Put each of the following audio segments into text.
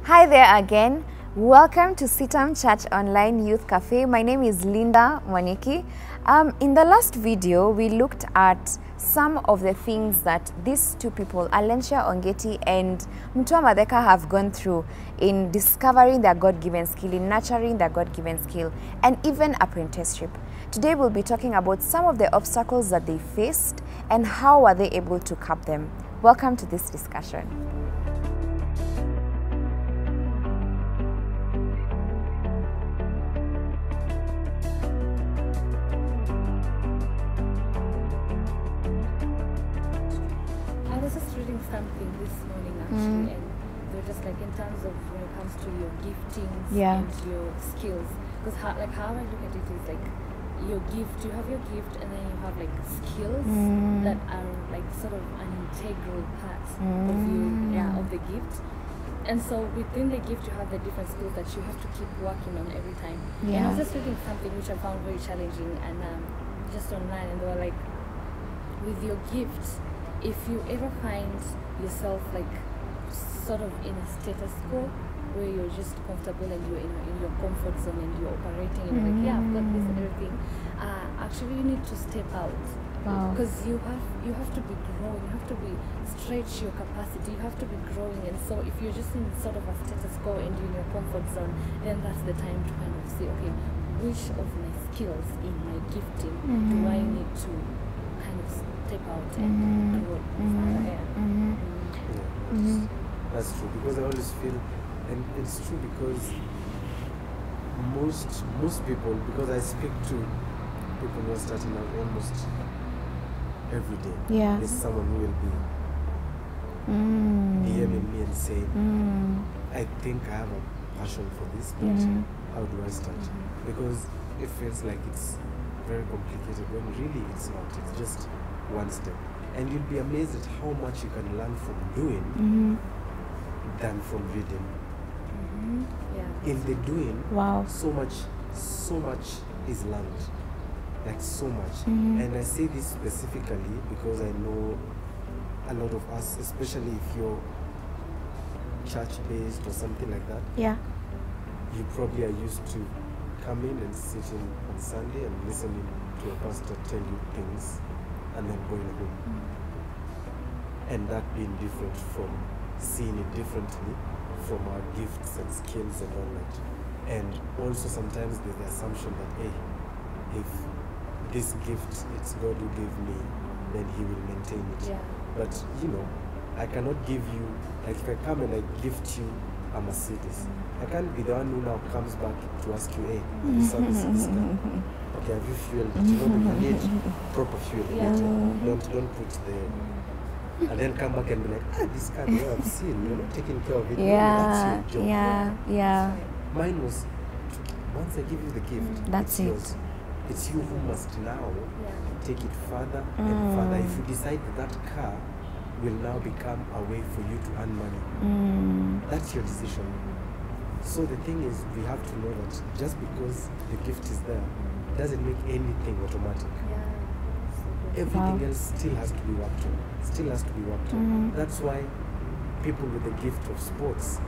Hi there again. Welcome to CITAM ChurchOnline Youth Cafe. My name is Linda Mwaniki. In the last video, we looked at some of the things that these two people, Allencia Ongeti and Mutua Matheka, have gone through in discovering their God-given skill, in nurturing their God-given skill, and even apprenticeship. Today, we'll be talking about some of the obstacles that they faced and how were they able to curb them. Welcome to this discussion. Something this morning actually, and they're just like in terms of when it comes to your giftings and your skills, because how I look at it is like your gift, you have your gift and then you have like skills that are like sort of an integral part of you, of the gift. And so within the gift you have the different skills that you have to keep working on every time. And I was just reading something which I found very challenging and just online, and they were like, with your gift, if you ever find yourself like sort of in a status quo where you're just comfortable and you're in your comfort zone and you're operating and you're like, yeah, I've got this and everything, actually you need to step out. Because you have to be growing, you have to be stretch your capacity, you have to be growing. And so if you're just in sort of a status quo and you're in your comfort zone, then that's the time to kind of say, okay, which of my skills in my gifting do I need to kind of step out and grow further. That's true, because I always feel, and it's true because most people, because I speak to people who are starting out almost every day, there's someone who will be DMing me and saying, I think I have a passion for this, but how do I start? Because it feels like it's very complicated when really it's not. It's just one step, and you'll be amazed at how much you can learn from doing than from reading. In the doing, so much is learned, like so much. And I say this specifically because I know a lot of us, especially if you're church-based or something like that, you probably are used to coming and sitting on Sunday and listening to a pastor tell you things and then going home. And that being different from seeing it differently from our gifts and skills and all that. And also sometimes there's the assumption that, hey, if this gift, it's God who gave me, then he will maintain it. But you know, I cannot give you, like if I come and I gift you a Mercedes, I can't be the one who now comes back to ask you, hey, have you serviced this car? Okay, have you fueled it? You know, you need proper fuel. Don't put the, and then come back and be like, this car, I've seen, you're not taking care of it. That's your job. Mine was, once I give you the gift, that's it. It's you who must now take it further and further. If you decide that car will now become a way for you to earn money, that's your decision. So the thing is, we have to know that just because the gift is there doesn't make anything automatic. Everything else still has to be worked on. That's why people with the gift of sports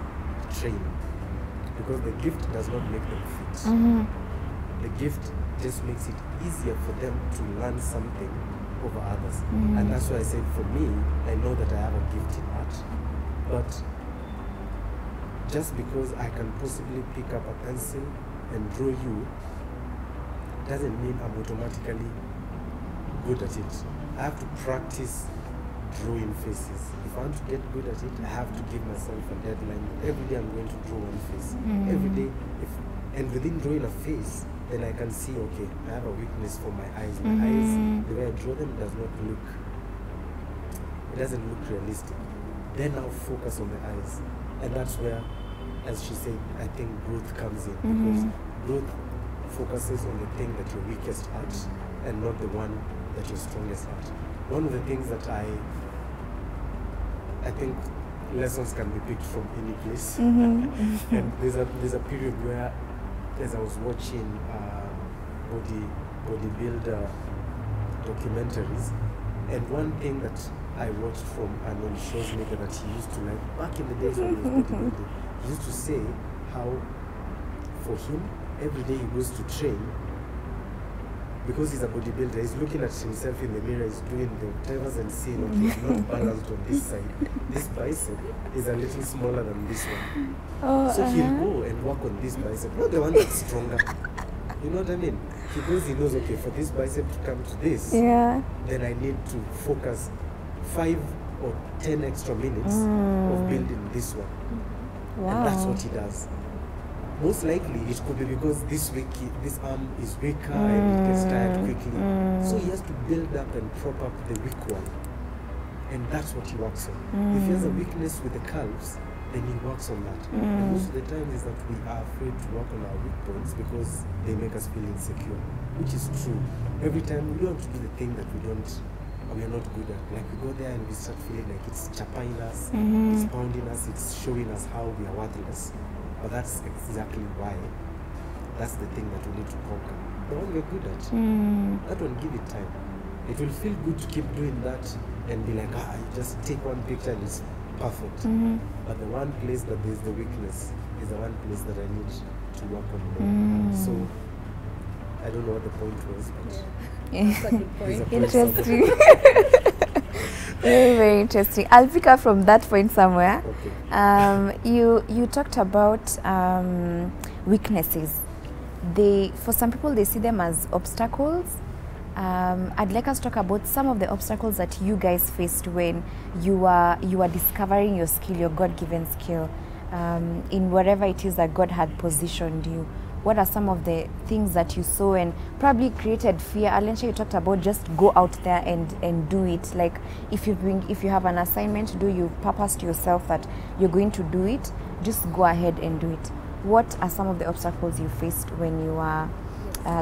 train, because the gift does not make them fit. The gift just makes it easier for them to learn something over others. And that's why I said, for me, I know that I have a gift in art, but just because I can possibly pick up a pencil and draw you doesn't mean I'm automatically good at it. I have to practice drawing faces. If I want to get good at it, I have to give myself a deadline. Every day I'm going to draw one face. Every day, and within drawing a face, then I can see, okay, I have a weakness for my eyes. My eyes, the way I draw them doesn't look realistic. Then I'll focus on the eyes. And that's where, as she said, I think growth comes in, because growth focuses on the thing that you're weakest at and not the one that you're strongest at. One of the things that I think lessons can be picked from any place. And there's a period where, as I was watching bodybuilder documentaries, and one thing that I watched from Arnold Schwarzenegger that he used to like back in the days when he was bodybuilding, he used to say how for him, every day he goes to train, because he's a bodybuilder, he's looking at himself in the mirror, he's doing the whatevers and seeing, okay, I'm not balanced on this side. This bicep is a little smaller than this one. So he'll go and work on this bicep, not the one that's stronger. You know what I mean? He goes, he knows, okay, for this bicep to come to this, then I need to focus 5 or 10 extra minutes of building this one. And that's what he does. Most likely it could be because this arm is weaker and it gets tired quickly. So he has to build up and prop up the weak one. And that's what he works on. If he has a weakness with the calves, then he works on that. And most of the time is that we are afraid to work on our weak points because they make us feel insecure, which is true. Every time we want to do the thing that we are not good at. Like we go there and we start feeling like it's chapping us, it's pounding us, it's showing us how we are worthless. But that's exactly why. That's the thing that we need to conquer. The one we're good at. That one, give it time. It will feel good to keep doing that and be like, you just take one picture and it's perfect. But the one place that there's the weakness is the one place that I need to work on more. So I don't know what the point was, but that's a good point. Interesting. Very, very interesting. I'll pick up from that point somewhere. okay. You talked about weaknesses. For some people, they see them as obstacles. I'd like us to talk about some of the obstacles that you guys faced when you are discovering your skill, your God-given skill, in whatever it is that God had positioned you. What are some of the things that you saw and probably created fear? Allencia, you talked about just go out there and do it. Like if you have an assignment to do, you purposed yourself that you're going to do it, just go ahead and do it. What are some of the obstacles you faced when you are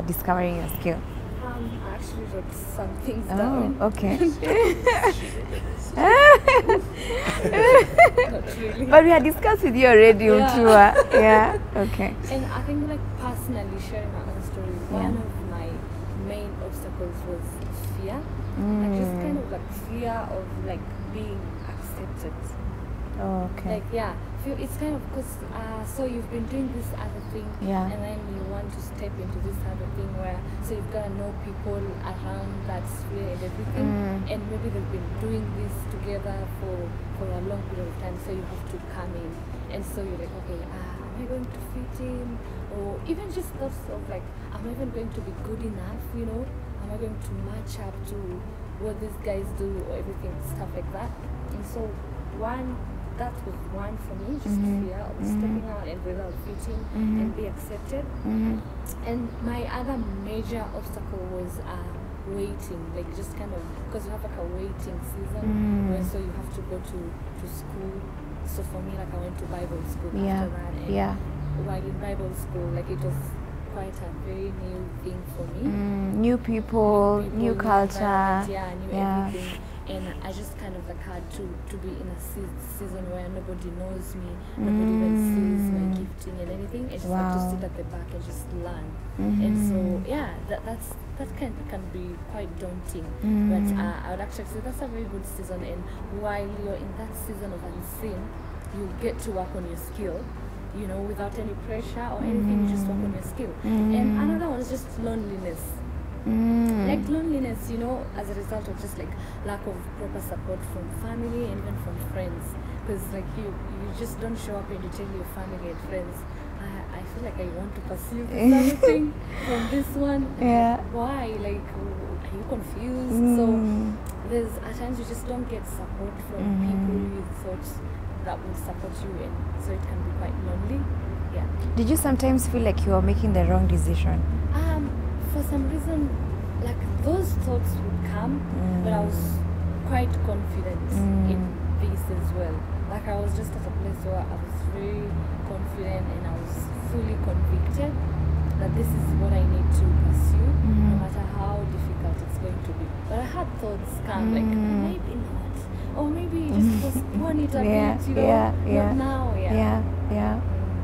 discovering your skill? I actually wrote some things down. Okay. Not really. But we had discussed with you already, Mutua. Yeah. Okay. And I think, like, personally sharing my own story, one of my main obstacles was fear. Like, just kind of like fear of like being accepted. Oh, okay. Like, it's kind of because so you've been doing this other thing, and then you want to step into this other thing where so you've got to know people around that sphere and everything, and maybe they've been doing this together for a long period of time, so you have to come in, and so you're like, okay, am I going to fit in, or even just thoughts of like, am I even going to be good enough, you know, am I going to match up to what these guys do, or everything, stuff like that. And so that was one for me, just fear of stepping out and without fitting and be accepted. And my other major obstacle was waiting, like just kind of, because you have like a waiting season where so you have to go to school. So for me, like I went to Bible school after that, and while in Bible school, like it was quite a very new thing for me. New people, new culture, new everything. And I just kind of like had to be in a season where nobody knows me, nobody even sees my gifting and anything. I just have to sit at the back and just learn. And so that can be quite daunting. But I would actually say that's a very good season. And while you're in that season of unseen, you get to work on your skill, you know, without any pressure or anything. You just work on your skill. And another one is just loneliness. Like loneliness, you know, as a result of just like lack of proper support from family and even from friends, because like you just don't show up and you tell your family and friends, I feel like I want to pursue this other thing from this one. Why? Like, are you confused? So there's at times you just don't get support from people you thought that would support you, and so it can be quite lonely. Did you sometimes feel like you were making the wrong decision? For some reason, like those thoughts would come, but I was quite confident in this as well. Like I was just at a place where I was very confident and I was fully convicted that this is what I need to pursue, no matter how difficult it's going to be. But I had thoughts come like, maybe not, or maybe just postpone it a bit, you know, not now.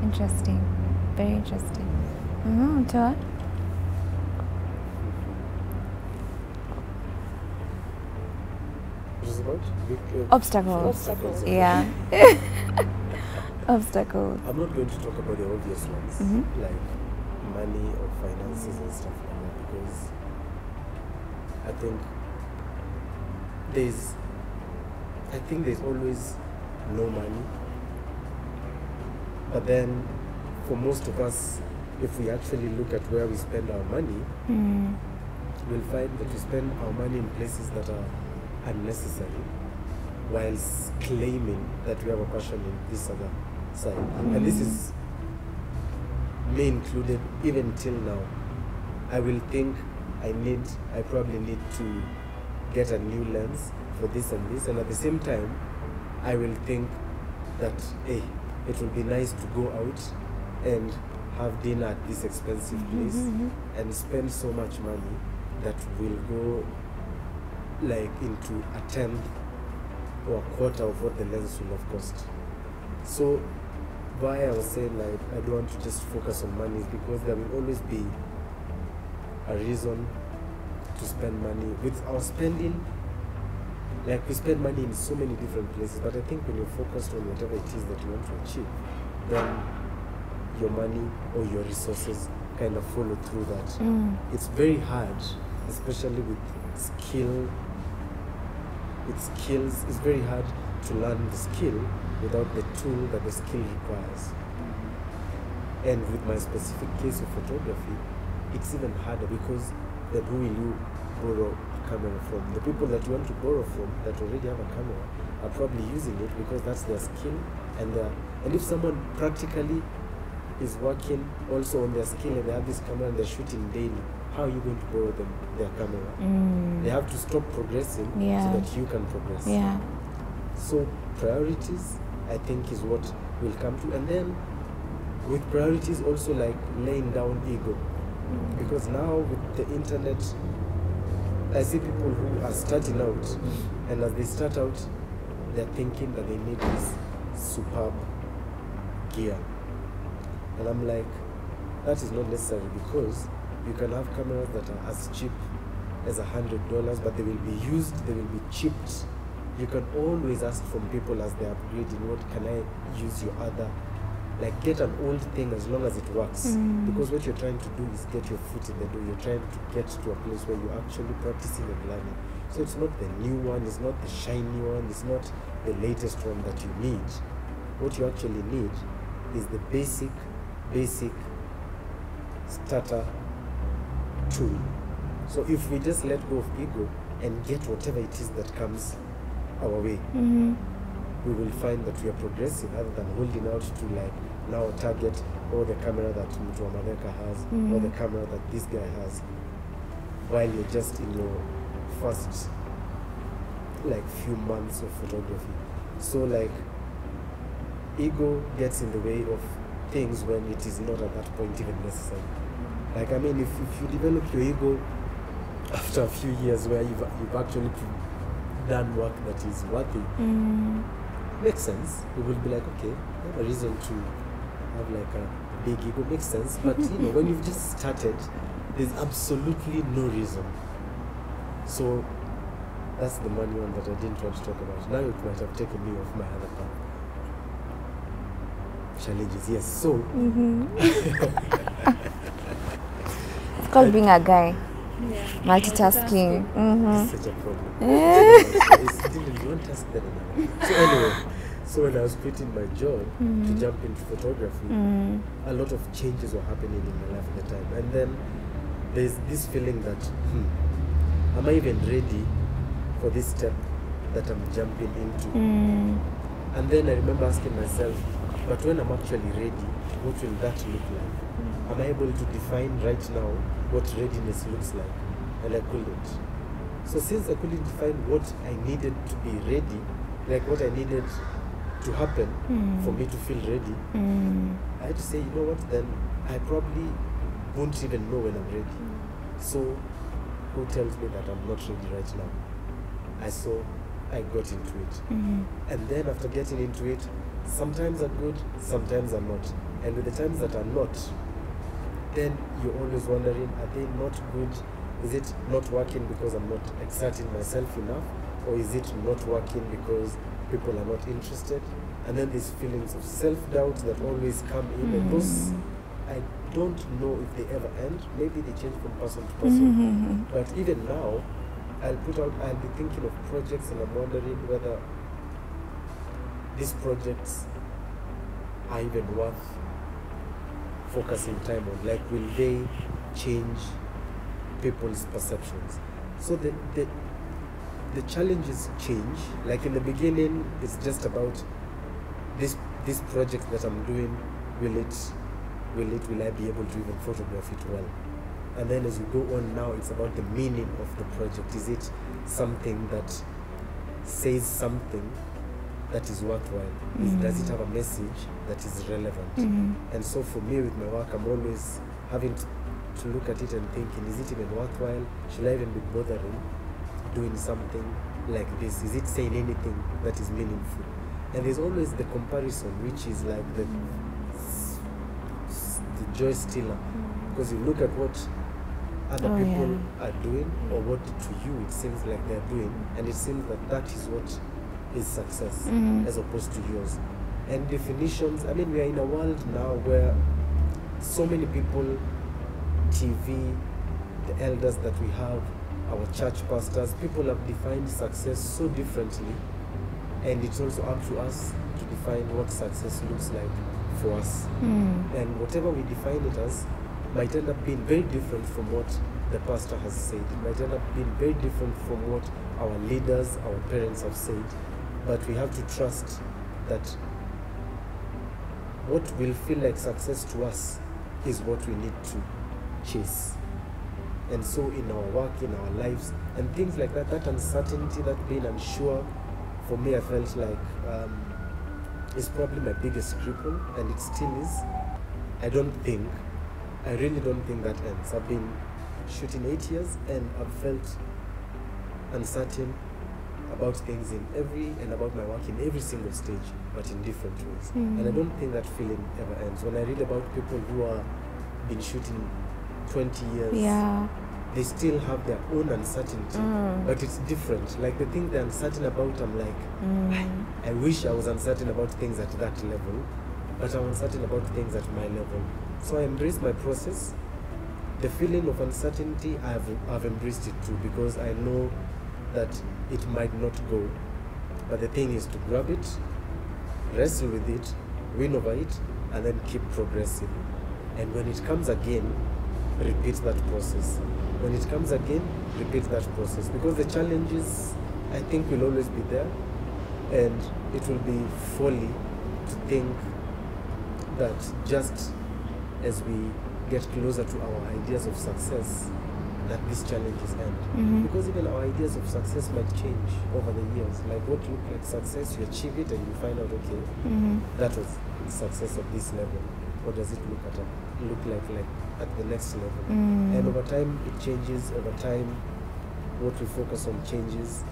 Interesting, very interesting. Todd? What is about? Obstacles. Okay. Yeah. Obstacles. I'm not going to talk about the obvious ones, like money or finances and stuff like that, because I think there's always no money. But then, for most of us, if we actually look at where we spend our money, we'll find that we spend our money in places that are unnecessary, whilst claiming that we have a passion in this other side. And this is me included. Even till now, I will think I probably need to get a new lens for this and this, and at the same time I will think that, hey, it will be nice to go out and have dinner at this expensive place and spend so much money that will go like into a tenth or a quarter of what the lens will have cost. So why I was saying like I don't want to just focus on money is because there will always be a reason to spend money. With our spending, like we spend money in so many different places, but I think when you're focused on whatever it is that you want to achieve, then your money or your resources kind of follow through that. It's very hard, especially with skills, it's very hard to learn the skill without the tool that the skill requires. And with my specific case of photography, it's even harder because then who will you borrow a camera from? The people that you want to borrow from that already have a camera are probably using it because that's their skill, and if someone practically is working also on their skill and they have this camera and they're shooting daily, how are you going to borrow them their camera? They have to stop progressing so that you can progress. So priorities, I think, is what will come to. And then with priorities also like laying down ego. Because now with the internet, I see people who are starting out, and as they start out, they're thinking that they need this superb gear. And I'm like, that is not necessary, because you can have cameras that are as cheap as $100, but they will be used, they will be chipped. You can always ask from people as they upgrade, what can I use your other, like get an old thing as long as it works. Because what you're trying to do is get your foot in the door. You're trying to get to a place where you're actually practicing and learning. So it's not the new one, it's not the shiny one, it's not the latest one that you need. What you actually need is the basic starter tool. So if we just let go of ego and get whatever it is that comes our way, we will find that we are progressing, rather than holding out to like now target or the camera that Mutua Matheka has or the camera that this guy has, while you're just in your first like few months of photography. So like ego gets in the way of things when it is not at that point even necessary. Like, I mean, if you develop your ego after a few years where you've actually done work that is worthy, makes sense. You will be like, okay, I have a reason to have like a big ego, makes sense. But you know, when you've just started, there's absolutely no reason. So that's the money one that I didn't want to talk about. Now it might have taken me off my other path. Challenges, yes. So it's called being a guy. Multitasking. It's such a problem. Don't ask that another. So anyway, so when I was quitting my job to jump into photography, a lot of changes were happening in my life at the time. And then there's this feeling that, am I even ready for this step that I'm jumping into? And then I remember asking myself, but when I'm actually ready, what will that look like? Am I able to define right now what readiness looks like? And I couldn't. So since I couldn't define what I needed to be ready, like what I needed to happen for me to feel ready, I had to say, you know what, then I probably won't even know when I'm ready. So who tells me that I'm not ready right now? I got into it. And then after getting into it, sometimes are good, sometimes are not. And with the times that are not, then you're always wondering, are they not good? Is it not working because I'm not exerting myself enough? Or is it not working because people are not interested? And then there's feelings of self-doubt that always come in, and those, I don't know if they ever end. Maybe they change from person to person. But even now, I'll be thinking of projects, and I'm wondering whether these projects are even worth focusing time on. Like, will they change people's perceptions? So the challenges change. Like in the beginning, it's just about this project that I'm doing. Will I be able to even photograph it well? And then as we go on now, it's about the meaning of the project. Is it something that says something that is worthwhile? Does it have a message that is relevant? And so for me with my work, I'm always having to look at it and thinking, is it even worthwhile? Should I even be bothering doing something like this? Is it saying anything that is meaningful? And there's always the comparison, which is like the joy stealer, because you look at what other people are doing, or what to you it seems like they're doing, and it seems that is what is success, as opposed to yours. And definitions, I mean, we are in a world now where so many people, TV, the elders that we have, our church pastors, people have defined success so differently, and it's also up to us to define what success looks like for us. And whatever we define it as might end up being very different from what the pastor has said. It might end up being very different from what our leaders, our parents have said. But we have to trust that what will feel like success to us is what we need to chase. And so in our work, in our lives, and things like that, that uncertainty, that being unsure, for me, I felt like is probably my biggest cripple, and it still is. I really don't think that ends. I've been shooting 8 years, and I've felt uncertain about things and about my work in every single stage, but in different ways. And I don't think that feeling ever ends. When I read about people who are been shooting 20 years, they still have their own uncertainty, but it's different. Like the things they're uncertain about, I'm like, I wish I was uncertain about things at that level, but I'm uncertain about things at my level. So I embrace my process. The feeling of uncertainty, I've embraced it too, because I know that it might not go. But the thing is to grab it, wrestle with it, win over it, and then keep progressing. And when it comes again, repeat that process. When it comes again, repeat that process. Because the challenges, I think, will always be there. And it will be folly to think that just as we get closer to our ideas of success, that these challenges end. Because even our ideas of success might change over the years. Like what looked like success, you achieve it and you find out, okay, that was success at this level. What does it look like at the next level? And over time, it changes. Over time, what we focus on changes.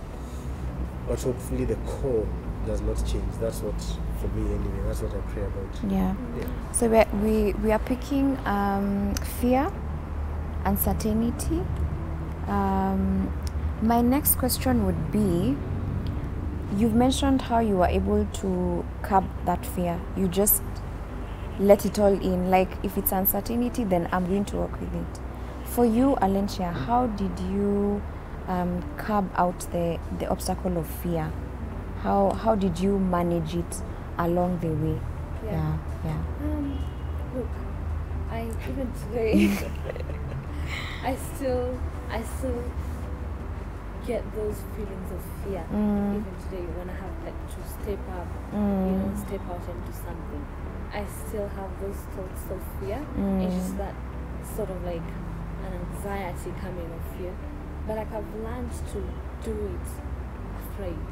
But hopefully the core does not change. That's what, for me anyway, that's what I pray about. Yeah. So we are picking fear, uncertainty. My next question would be, you've mentioned how you were able to curb that fear. You just let it all in. Like if it's uncertainty, then I'm going to work with it. For you, Allencia, how did you curb out the obstacle of fear? How did you manage it along the way? Look, even today, I still get those feelings of fear. Even today, when I have to step up, step out and do something, I still have those thoughts of fear. It's just that sort of like an anxiety coming of fear. But like I've learned to do it afraid,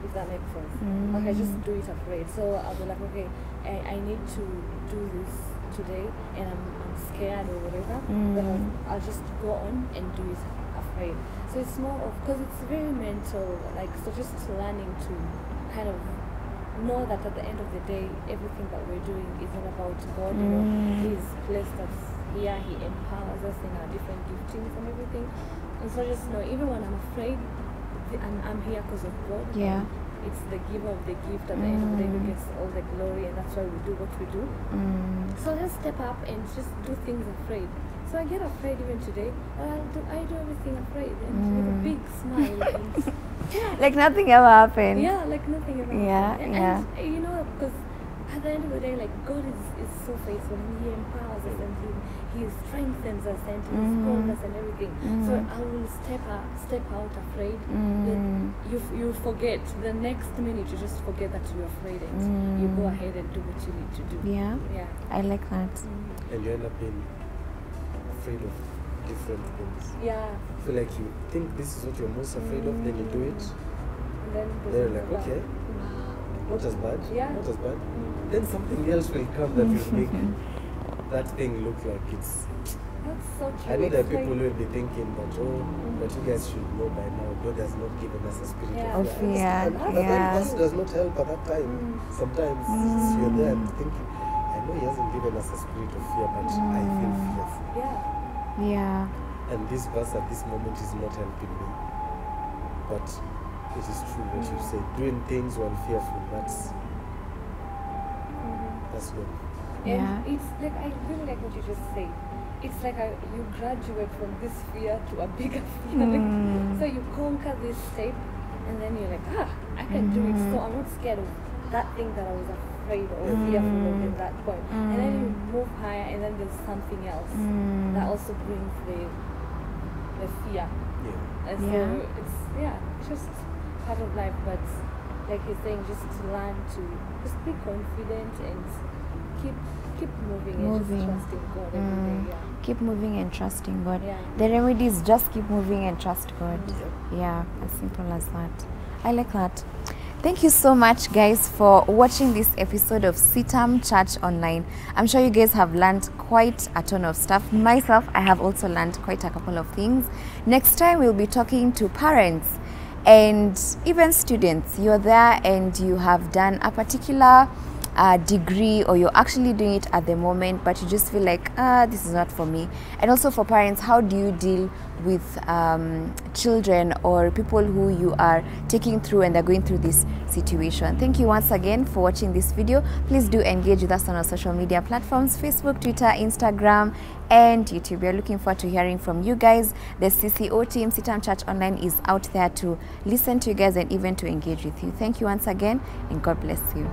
if that makes sense. Like I just do it afraid. So I'll be like, okay, I need to do this today, and I'm scared or whatever. But I'll just go on and do it afraid. So it's more of, because it's very mental, like, so just learning to kind of know that at the end of the day, everything that we're doing isn't about God. He's placed us here, He empowers us in our different giftings and everything. And so just know, even when I'm afraid, I'm here because of God. it's the giver of the gift at the end of the day who gets all the glory, and that's why we do what we do. So just step up and just do things afraid. So I get afraid even today, and I do everything afraid and with a big smile. And like nothing ever happened. Yeah, like nothing ever happened. And you know, because at the end of the day, like God is so faithful, and He empowers us, and He strengthens us, and He calls us and everything. So I will step out afraid. Then you forget the next minute. You just forget that you're afraid, and you go ahead and do what you need to do. Yeah, I like that. And you end up being afraid of different things. Yeah. So like you think this is what you're most afraid of, then you do it. And then They're like, okay, not as bad. Yeah. Not as bad. Then something else will come that will make that thing look like it's. That's so true. I know that people will be thinking that, but you guys should know by now, God has not given us a spirit of fear. That does not help at that time. Sometimes you're there and thinking, I know He hasn't given us a spirit of fear, but I feel fearful. Yeah. And this verse at this moment is not helping me. But it is true what you say. Doing things while fearful, that's good. And it's like, I really like what you just said. It's like you graduate from this fear to a bigger fear. So you conquer this step, and then you're like, I can do it. So I'm not scared of that thing that I was afraid or fearful of at that point. And then you move higher, and then there's something else that also brings the fear. And so it's just part of life. But like you're saying, just to learn to just be confident and keep moving and just trusting God every day. Keep moving and trusting God. The remedy is just keep moving and trust God. Yeah, as simple as that. I like that. Thank you so much, guys, for watching this episode of CITAM Church Online. I'm sure you guys have learned quite a ton of stuff. Myself, I have also learned quite a couple of things. Next time, we'll be talking to parents and even students. You're there and you have done a particular degree, or you're actually doing it at the moment, but you just feel like this is not for me. And also for parents, how do you deal with children or people who you are taking through and they're going through this situation? Thank you once again for watching this video. Please do engage with us on our social media platforms: Facebook, Twitter, Instagram, and YouTube. We are looking forward to hearing from you guys. The CCO team, CITAM Church Online, is out there to listen to you guys and even to engage with you. Thank you once again, and God bless you.